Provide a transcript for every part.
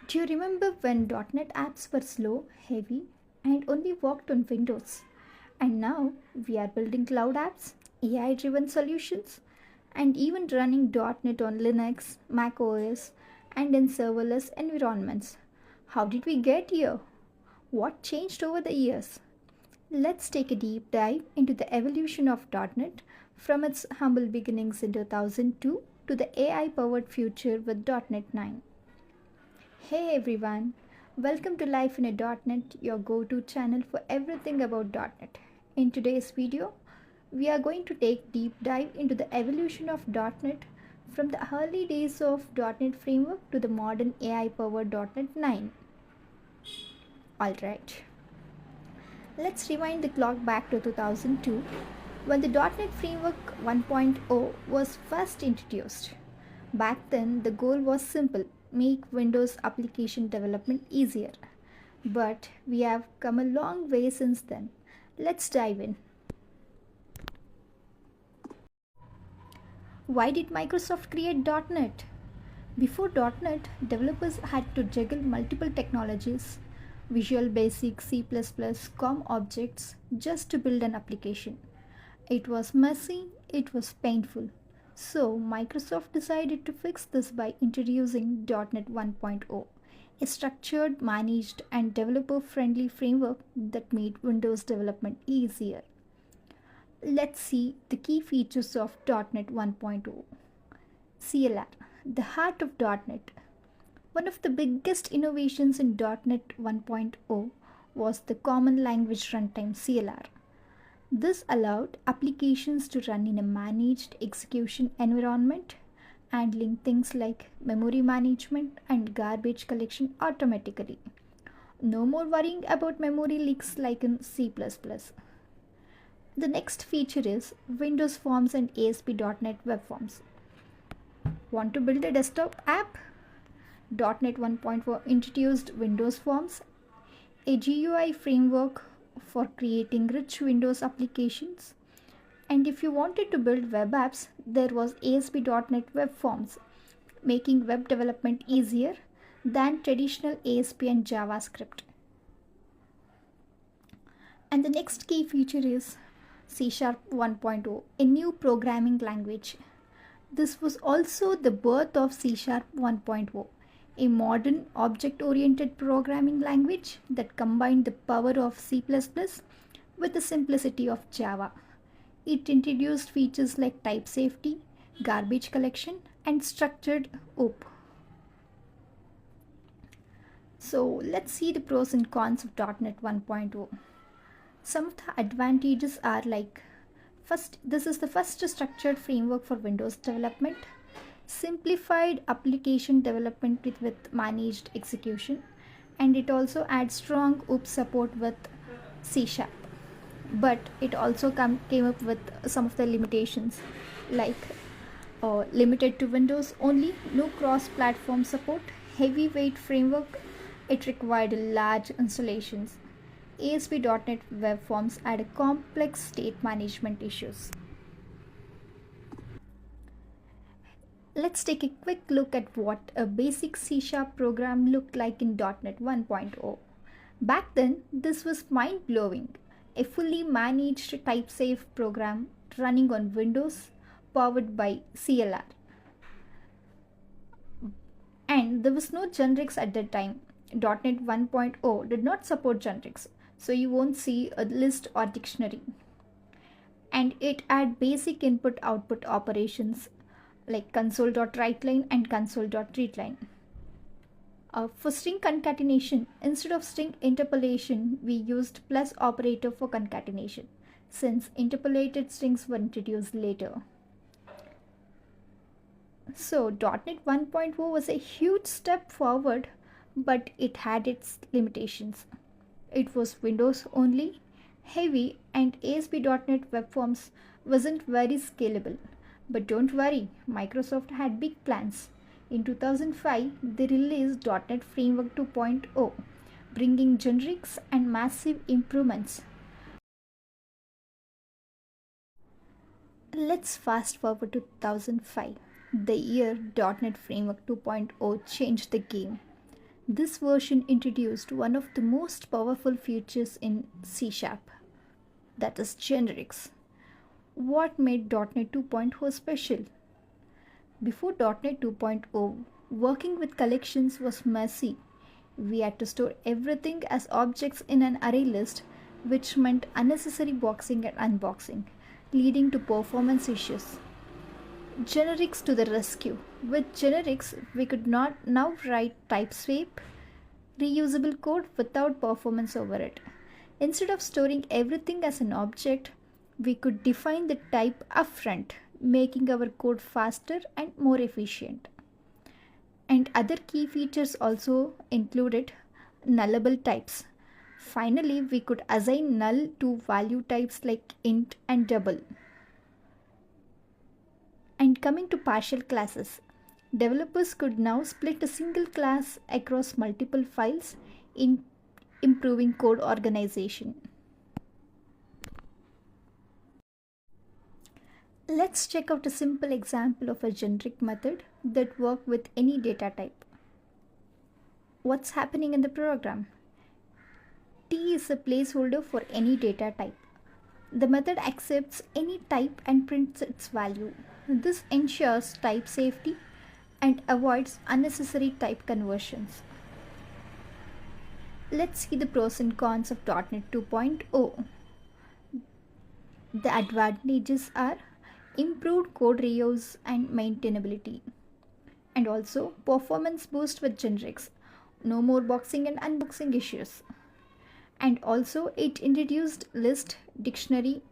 Do you remember when .NET apps were slow, heavy, and only worked on Windows? And now we are building cloud apps, AI driven solutions, and even running .NET on Linux, Mac OS, and in serverless environments. How did we get here? What changed over the years? Let's take a deep dive into the evolution of .NET from its humble beginnings in 2002 to the AI powered future with .NET 9. Hey everyone, welcome to Life in a .NET, your go-to channel for everything about .NET. In today's video, we are going to take deep dive into the evolution of .NET from the early days of .NET Framework to the modern AI-powered .NET 9. Alright, let's rewind the clock back to 2002 when the .NET Framework 1.0 was first introduced. Back then, the goal was simple: make Windows application development easier. But we have come a long way since then. Let's dive in. Why did Microsoft create .NET? Before .NET, developers had to juggle multiple technologies, Visual Basic, C++, COM objects, just to build an application. It was messy, it was painful. So Microsoft decided to fix this by introducing .NET 1.0, a structured, managed, and developer-friendly framework that made Windows development easier. Let's see the key features of .NET 1.0. CLR, the heart of .NET. One of the biggest innovations in .NET 1.0 was the Common Language Runtime (CLR). This allowed applications to run in a managed execution environment, handling things like memory management and garbage collection automatically. No more worrying about memory leaks like in C++. The next feature is Windows Forms and ASP.NET Web Forms. Want to build a desktop app? .NET 1.4 introduced Windows Forms, a GUI framework for creating rich Windows applications. And if you wanted to build web apps, there was ASP.NET Web Forms, making web development easier than traditional ASP and JavaScript. And the next key feature is C# 1.0, a new programming language. This was also the birth of C# 1.0, a modern object-oriented programming language that combined the power of C++ with the simplicity of Java. It introduced features like type safety, garbage collection, and structured OOP. So let's see the pros and cons of .NET 1.0. Some of the advantages are like, first, this is the first structured framework for Windows development. Simplified application development with managed execution, and it also adds strong OOP support with C#. But it also came up with some of the limitations like limited to Windows only, no cross-platform support, heavyweight framework, it required large installations. ASP.NET Web Forms added complex state management issues. Let's take a quick look at what a basic C# program looked like in .NET 1.0. Back then, this was mind-blowing. A fully managed type-safe program running on Windows, powered by CLR. And there was no generics at that time. .NET 1.0 did not support generics, so you won't see a list or dictionary. And it had basic input-output operations like console.writeLine and console.readline. For string concatenation, instead of string interpolation, we used plus operator for concatenation, since interpolated strings were introduced later. So .NET 1.0 was a huge step forward, but it had its limitations. It was Windows only, heavy, and ASP.NET Web Forms wasn't very scalable. But don't worry, Microsoft had big plans. In 2005, they released .NET Framework 2.0, bringing generics and massive improvements. Let's fast forward to 2005, the year .NET Framework 2.0 changed the game. This version introduced one of the most powerful features in C#, that is generics. What made .NET 2.0 special? Before .NET 2.0, working with collections was messy. We had to store everything as objects in an array list, which meant unnecessary boxing and unboxing, leading to performance issues. Generics to the rescue. With generics, we could not now write type sweep, reusable code without performance overhead. Instead of storing everything as an object, we could define the type upfront, making our code faster and more efficient. And other key features also included nullable types. Finally, we could assign null to value types like int and double. And coming to partial classes, developers could now split a single class across multiple files, in improving code organization. Let's check out a simple example of a generic method that works with any data type. What's happening in the program? T is a placeholder for any data type. The method accepts any type and prints its value. This ensures type safety and avoids unnecessary type conversions. Let's see the pros and cons of .NET 2.0. The advantages are improved code reuse and maintainability, and also performance boost with generics, no more boxing and unboxing issues, and also it introduced list dictionary,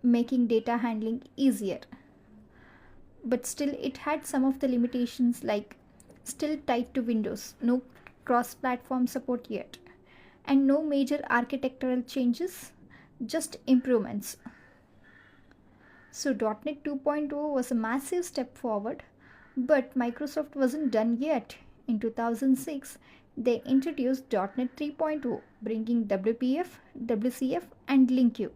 making data handling easier. But still it had some of the limitations, like still tied to Windows, no cross-platform support yet, and no major architectural changes, just improvements. So .NET 2.0 was a massive step forward, but Microsoft wasn't done yet. In 2006, they introduced .NET 3.0, bringing WPF, WCF, and LINQ,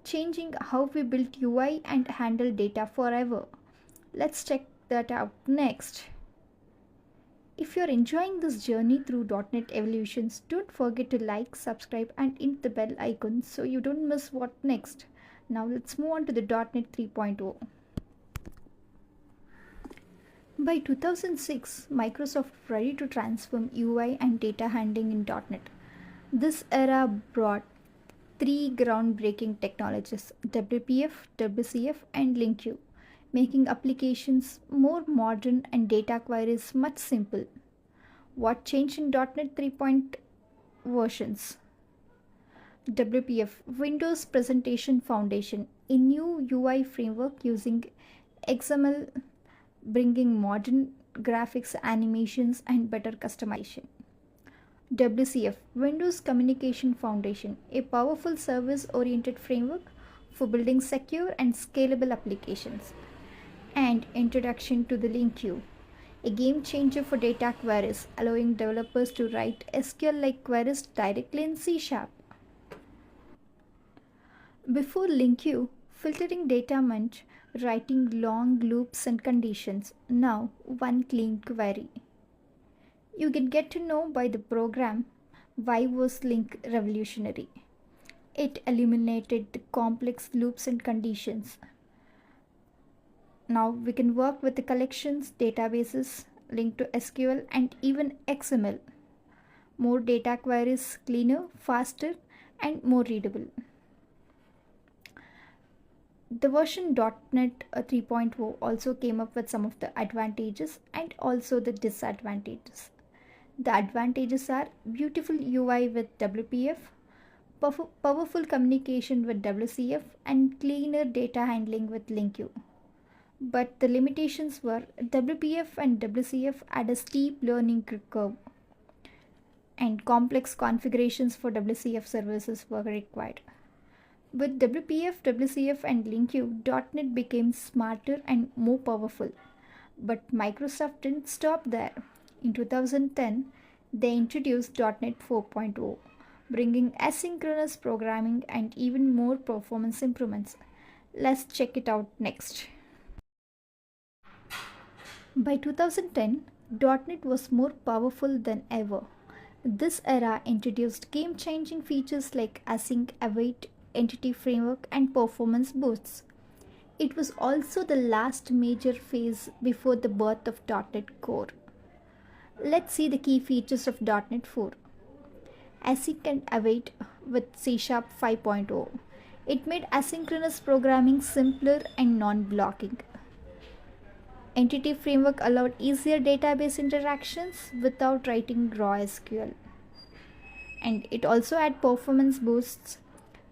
changing how we built UI and handle data forever. Let's check that out next. If you're enjoying this journey through .NET evolutions, don't forget to like, subscribe, and hit the bell icon so you don't miss what next. Now let's move on to the .NET 3.0. By 2006, Microsoft was ready to transform UI and data handling in .NET. This era brought three groundbreaking technologies: WPF, WCF, and LINQ, making applications more modern and data queries much simple. What changed in .NET 3.0 versions? WPF, Windows Presentation Foundation, a new UI framework using XML, bringing modern graphics, animations, and better customization. WCF, Windows Communication Foundation, a powerful service-oriented framework for building secure and scalable applications. And introduction to the LINQ, a game changer for data queries, allowing developers to write SQL-like queries directly in C#. Before LINQ, filtering data meant writing long loops and conditions. Now, one clean query. You can get to know by the program why was LINQ revolutionary. It eliminated the complex loops and conditions. Now we can work with the collections, databases, linked to SQL, and even XML. More data queries, cleaner, faster, and more readable. The version .NET 3.0 also came up with some of the advantages and also the disadvantages. The advantages are beautiful UI with WPF, powerful communication with WCF, and cleaner data handling with LINQ. But the limitations were WPF and WCF had a steep learning curve, and complex configurations for WCF services were required. With WPF, WCF, and LINQ, .NET became smarter and more powerful. But Microsoft didn't stop there. In 2010, they introduced .NET 4.0, bringing asynchronous programming and even more performance improvements. Let's check it out next. By 2010, .NET was more powerful than ever. This era introduced game-changing features like Async, Await, Entity Framework, and Performance Boosts. It was also the last major phase before the birth of .NET Core. Let's see the key features of .NET 4. Async and Await with C# 5.0. It made asynchronous programming simpler and non-blocking. Entity Framework allowed easier database interactions without writing raw SQL. And it also had performance boosts,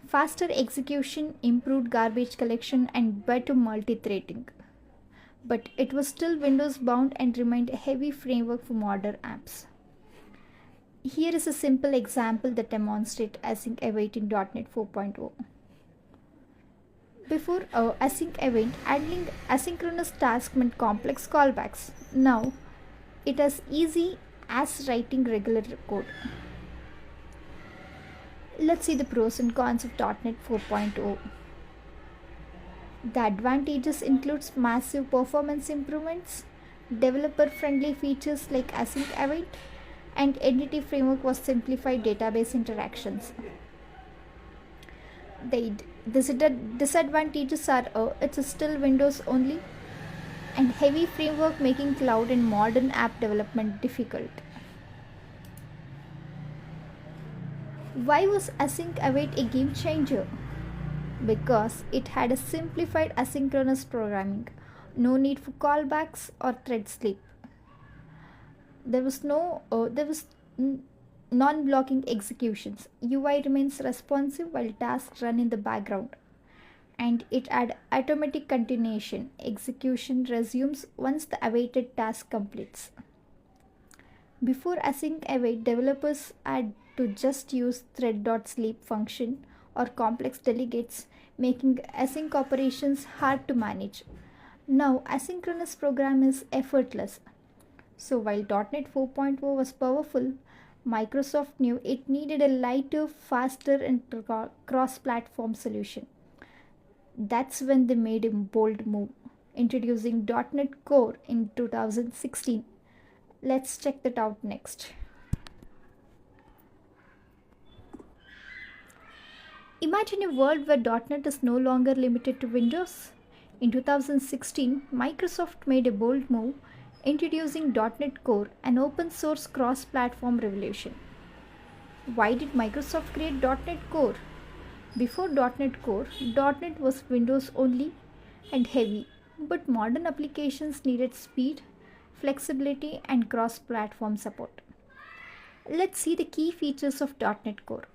faster execution, improved garbage collection, and better multi-threading. But it was still Windows bound and remained a heavy framework for modern apps. Here is a simple example that demonstrates Async Await in .NET 4.0. Before Async Await, handling asynchronous tasks meant complex callbacks. Now, it is easy as writing regular code. Let's see the pros and cons of .NET 4.0. The advantages includes massive performance improvements, developer-friendly features like Async Await, and Entity Framework was simplified database interactions. The disadvantages are it's still Windows only and heavy framework making cloud and modern app development difficult. Why was Async Await a game changer? Because it had a simplified asynchronous programming, no need for callbacks or thread sleep. There was non-blocking executions. UI remains responsive while tasks run in the background. And it had automatic continuation. Execution resumes once the awaited task completes. Before Async Await, developers had to just use thread.sleep function or complex delegates, making async operations hard to manage. Now, asynchronous program is effortless. So while .NET 4.0 was powerful, Microsoft knew it needed a lighter, faster, and cross-platform solution. That's when they made a bold move, introducing .NET Core in 2016. Let's check that out next. Imagine a world where .NET is no longer limited to Windows. In 2016, Microsoft made a bold move, introducing .NET Core, an open-source cross-platform revolution. Why did Microsoft create .NET Core? Before .NET Core, .NET was Windows only and heavy, but modern applications needed speed, flexibility, and cross-platform support. Let's see the key features of .NET Core.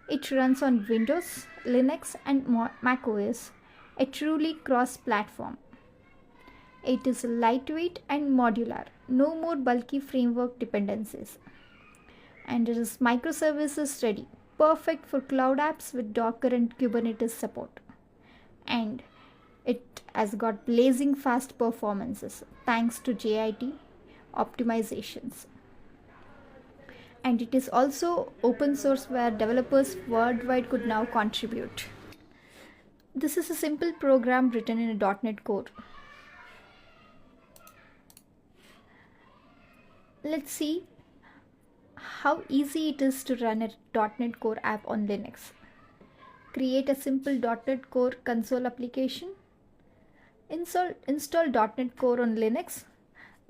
It runs on Windows, Linux, and macOS, a truly cross-platform. It is lightweight and modular, no more bulky framework dependencies. And it is microservices ready, perfect for cloud apps with Docker and Kubernetes support. And it has got blazing fast performances thanks to JIT optimizations. And it is also open source where developers worldwide could now contribute. This is a simple program written in a .NET Core. Let's see how easy it is to run a .NET Core app on Linux. Create a simple .NET Core console application. Install .NET Core on Linux.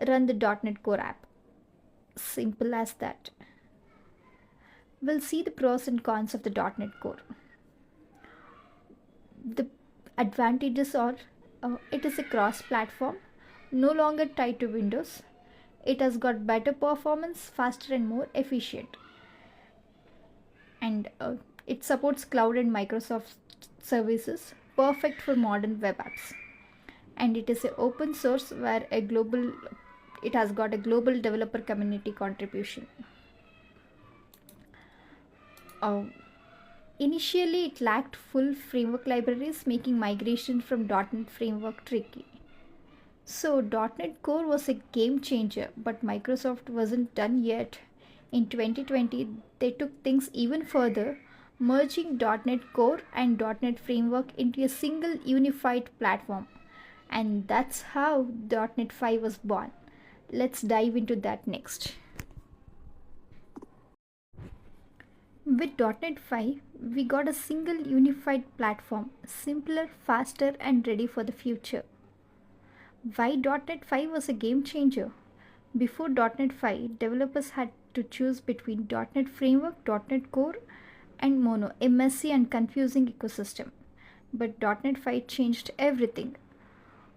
Run the .NET Core app. Simple as that. We'll see the pros and cons of the .NET Core. The advantages are it is a cross-platform, no longer tied to Windows. It has got better performance, faster and more efficient. And it supports cloud and Microsoft services, perfect for modern web apps. And it is an open source where it has got a global developer community contribution. Initially, it lacked full framework libraries, making migration from .NET framework tricky. So .NET Core was a game changer, but Microsoft wasn't done yet. In 2020, they took things even further, merging .NET Core and .NET Framework into a single unified platform. And that's how .NET 5 was born. Let's dive into that next. With .NET 5, we got a single unified platform, simpler, faster, and ready for the future. Why .NET 5 was a game changer? Before .NET 5, developers had to choose between .NET Framework, .NET Core, and Mono, a messy and confusing ecosystem. But .NET 5 changed everything.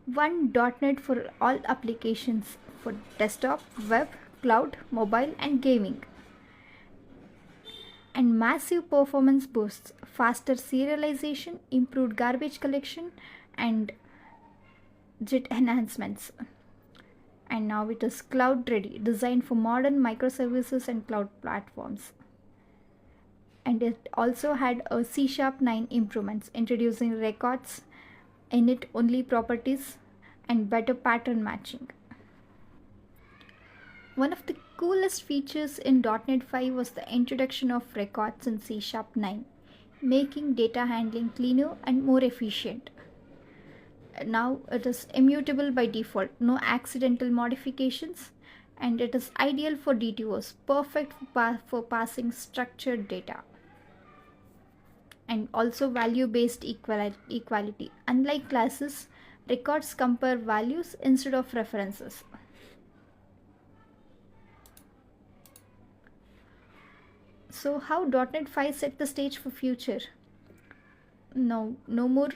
One .NET for all applications for desktop, web, cloud, mobile, and gaming. And massive performance boosts, faster serialization, improved garbage collection, and JIT enhancements. And now it is cloud ready, designed for modern microservices and cloud platforms. And it also had a C#9 improvements, introducing records, init only properties, and better pattern matching. One of the coolest features in .NET 5 was the introduction of records in C#9, making data handling cleaner and more efficient. Now it is immutable by default, no accidental modifications, and it is ideal for DTOs, perfect for passing structured data. And also value-based equality. Unlike classes, records compare values instead of references. So how .NET 5 set the stage for future? No more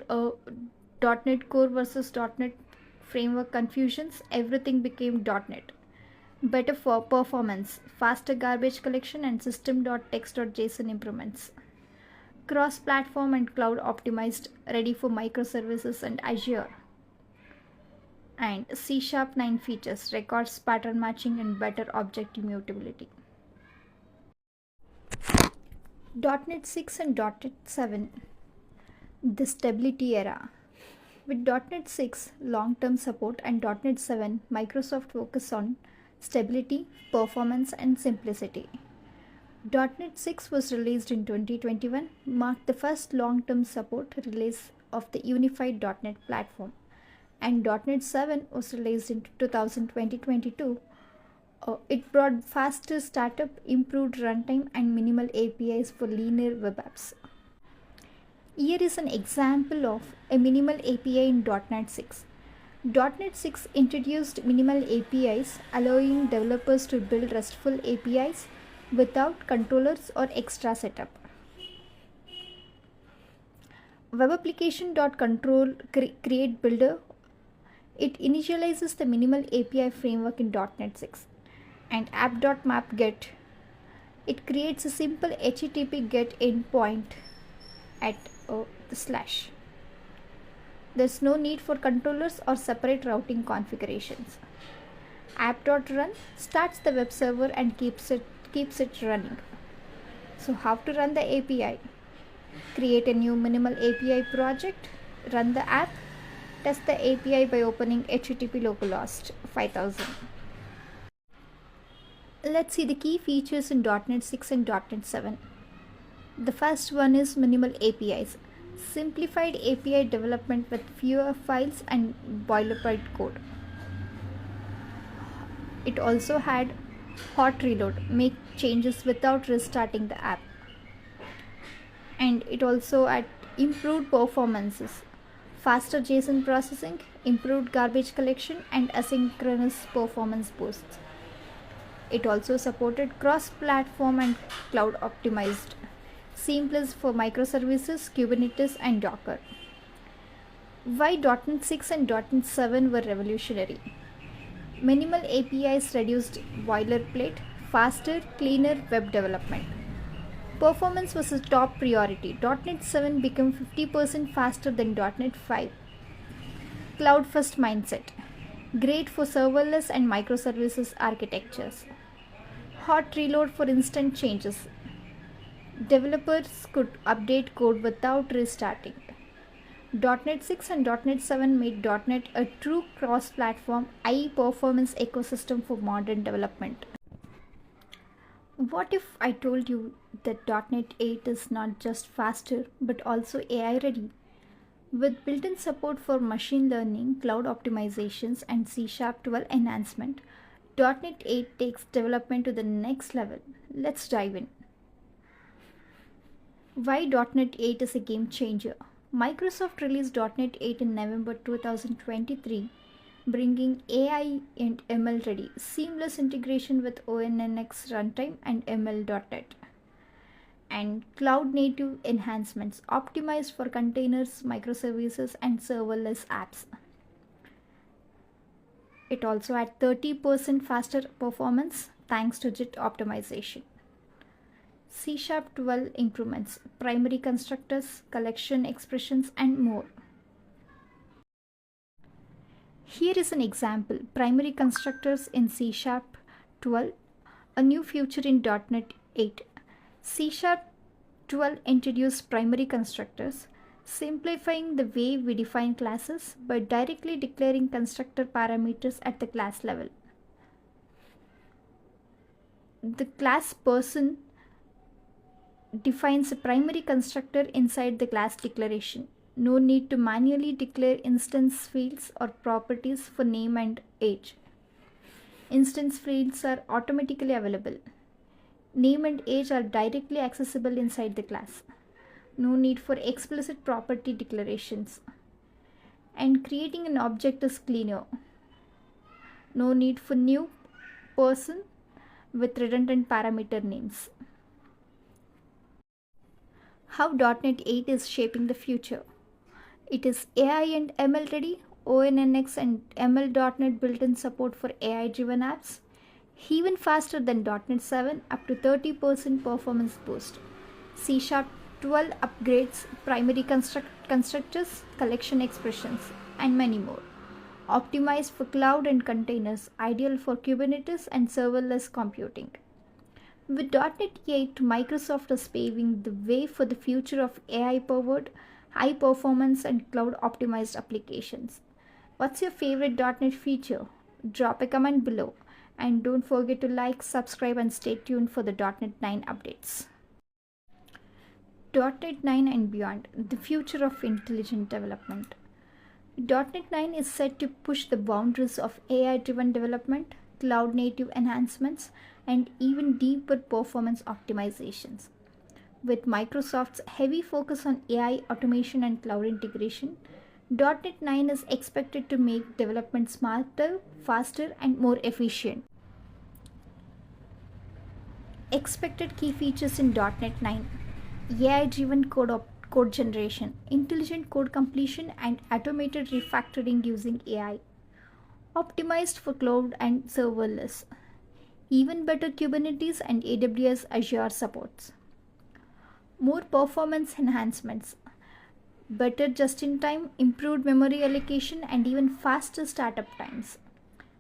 .NET Core versus .NET Framework confusions. Everything became .NET. Better for performance, faster garbage collection, and system.text.json improvements. Cross-platform and cloud optimized, ready for microservices and Azure. And C#9 features, records, pattern matching, and better object immutability. .NET 6 and .NET 7, the stability era. With .NET 6 long-term support and .NET 7, Microsoft focus on stability, performance, and simplicity. .NET 6 was released in 2021, marked the first long-term support release of the unified .NET platform, and .NET 7 was released in 2022. It brought faster startup, improved runtime, and minimal APIs for linear web apps. Here is an example of a minimal API in .NET 6. .NET 6 introduced minimal APIs, allowing developers to build RESTful APIs without controllers or extra setup. Web application.control create builder. It initializes the minimal API framework in .NET 6. And app.map get, it creates a simple HTTP get endpoint at the slash. There's no need for controllers or separate routing configurations. App.run starts the web server and keeps it running. So how to run the API? Create a new minimal API project, run the app, test the API by opening HTTP localhost 5000. Let's see the key features in .NET 6 and .NET 7. The first one is minimal APIs. Simplified API development with fewer files and boilerplate code. It also had hot reload, make changes without restarting the app. And it also had improved performances, faster JSON processing, improved garbage collection, and asynchronous performance boosts. It also supported cross-platform and cloud optimized, seamless for microservices, Kubernetes, and Docker. Why .NET 6 and .NET 7 were revolutionary? Minimal APIs reduced boilerplate, faster, cleaner web development. Performance was a top priority. .NET 7 became 50% faster than .NET 5. Cloud-first mindset, great for serverless and microservices architectures. Hot reload for instant changes. Developers could update code without restarting. .NET 6 and .NET 7 made .NET a true cross-platform, high-performance ecosystem for modern development. What if I told you that .NET 8 is not just faster but also AI-ready? With built-in support for machine learning, cloud optimizations, and C#12 enhancement, .NET 8 takes development to the next level. Let's dive in. Why .NET 8 is a game changer? Microsoft released .NET 8 in November 2023, bringing AI and ML ready, seamless integration with ONNX runtime and ML.NET, and cloud native enhancements optimized for containers, microservices, and serverless apps. It also had 30% faster performance thanks to JIT optimization. C# 12 improvements, primary constructors, collection expressions, and more. Here is an example: primary constructors in C# 12, a new feature in .NET 8. C# 12 introduced primary constructors, simplifying the way we define classes by directly declaring constructor parameters at the class level. The class person defines a primary constructor inside the class declaration. No need to manually declare instance fields or properties for name and age. Instance fields are automatically available. Name and age are directly accessible inside the class. No need for explicit property declarations. And creating an object is cleaner. No need for new person with redundant parameter names. How .NET 8 is shaping the future. It is AI and ML ready, ONNX and ML.NET built-in support for AI-driven apps, even faster than .NET 7, up to 30% performance boost. C# 12 upgrades, primary constructors, collection expressions, and many more. Optimized for cloud and containers, ideal for Kubernetes and serverless computing. With .NET 8, Microsoft is paving the way for the future of AI-powered, high-performance and cloud-optimized applications. What's your favorite .NET feature? Drop a comment below. And don't forget to like, subscribe, and stay tuned for the .NET 9 updates. .NET 9 and beyond, the future of intelligent development. .NET 9 is set to push the boundaries of AI-driven development, cloud-native enhancements, and even deeper performance optimizations. With Microsoft's heavy focus on AI automation and cloud integration, .NET 9 is expected to make development smarter, faster, and more efficient. Expected key features in .NET 9: AI-driven code generation, intelligent code completion, and automated refactoring using AI. Optimized for cloud and serverless. Even better Kubernetes and AWS Azure supports. More performance enhancements. Better just-in-time, improved memory allocation, and even faster startup times.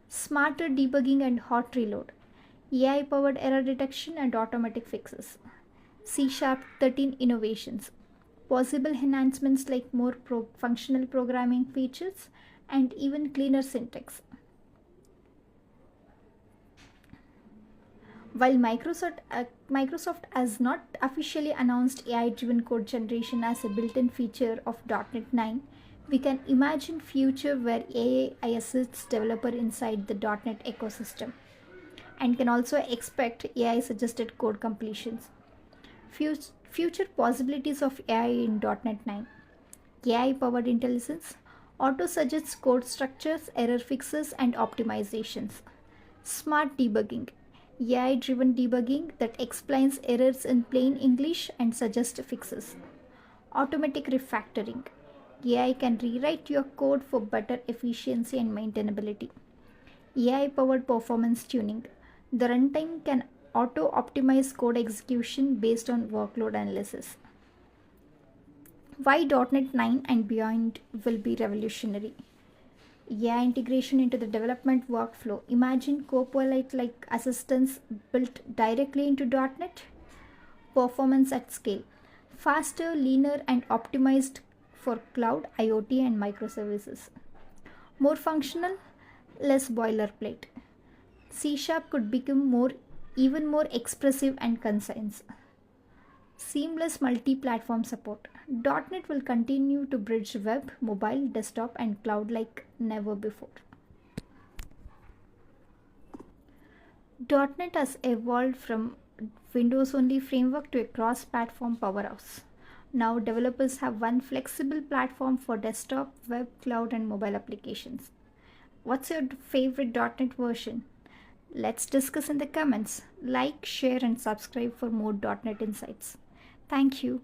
Smarter debugging and hot reload. AI-powered error detection and automatic fixes. C# 13 innovations. Possible enhancements like more functional programming features and even cleaner syntax. While Microsoft has not officially announced AI-driven code generation as a built-in feature of .NET 9, we can imagine future where AI assists developer inside the .NET ecosystem, and can also expect AI-suggested code completions. Future possibilities of AI in .NET 9. AI-powered intelligence, auto-suggests code structures, error fixes, and optimizations. Smart debugging, AI-driven debugging that explains errors in plain English and suggests fixes. Automatic refactoring, AI can rewrite your code for better efficiency and maintainability. AI-powered performance tuning, the runtime can auto-optimize code execution based on workload analysis. Why .NET 9 and beyond will be revolutionary. AI integration into the development workflow. Imagine Copilot-like assistants built directly into .NET. Performance at scale. Faster, leaner, and optimized for cloud, IoT, and microservices. More functional, less boilerplate. C# could become even more expressive and concise. Seamless multi-platform support. .NET will continue to bridge web, mobile, desktop, and cloud like never before. .NET has evolved from Windows-only framework to a cross-platform powerhouse. Now developers have one flexible platform for desktop, web, cloud, and mobile applications. What's your favorite .NET version? Let's discuss in the comments. Like, share, and subscribe for more .NET insights. Thank you.